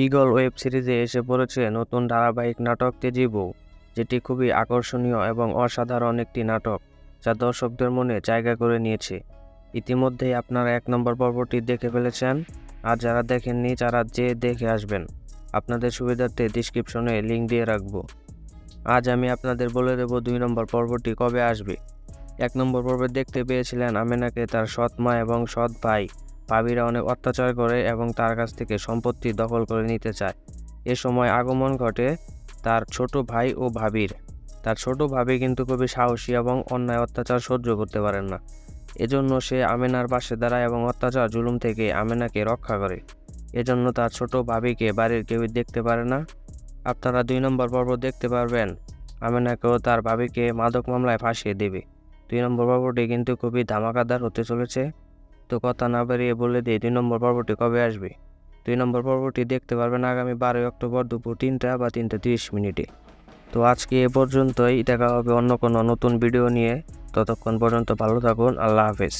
Eagle web সিরিজে এসে পড়েছে নতুন ধারাবাহিক নাটক তেজি বউ, যেটি খুবই আকর্ষণীয় এবং অসাধারণ একটি নাটক যা দর্শকদের মনে জায়গা করে নিয়েছে। ইতিমধ্যেই আপনারা 1 নম্বর পর্বটি দেখে ফেলেছেন, আর যারা দেখেননি তারা দেখে আসবেন। আপনাদের সুবিধার্থে ডিসক্রিপশনে লিঙ্ক দিয়ে রাখবো। আজ আমি আপনাদের বলে দেব 2 নম্বর পর্বটি কবে আসবে। 1 নম্বর পর্বে দেখতে পেয়েছিলেন আমেনাকে তার সৎ মা এবং সৎ ভাই ভাবিরা অনেক অত্যাচার করে এবং তার কাছ থেকে সম্পত্তি দখল করে নিতে চায়। এ সময় আগমন ঘটে তার ছোট ভাই ও ভাবির। তার ছোট ভাবি কিন্তু খুবই সাহসী এবং অন্যায় অত্যাচার সহ্য করতে পারেন না। এজন্য সে আমেনার পাশে দাঁড়ায় এবং অত্যাচার জুলুম থেকে আমেনাকে রক্ষা করে। এজন্য তার ছোট ভাবিকে বাড়ির কেউই দেখতে পারে না। আপনারা 2 নম্বর পর্ব দেখতে পারবেন আমেনাকেও তার ভাবিকে মাদক মামলায় ফাঁসিয়ে দেবে। 2 নম্বর পর্বটি কিন্তু খুবই ধামাকাদার হতে চলেছে। তো কথা না বাড়িয়ে বলে দিই 2 নম্বর পর্বটি কবে আসবে। 2 নম্বর পর্বটি দেখতে পারবেন আগামী 12 অক্টোবর দুপুর 3টা বা 3:30 মিনিটে। তো আজকে এ পর্যন্তই, দেখা হবে অন্য কোনো নতুন ভিডিও নিয়ে। ততক্ষণ পর্যন্ত ভালো থাকুন। আল্লাহ হাফেজ।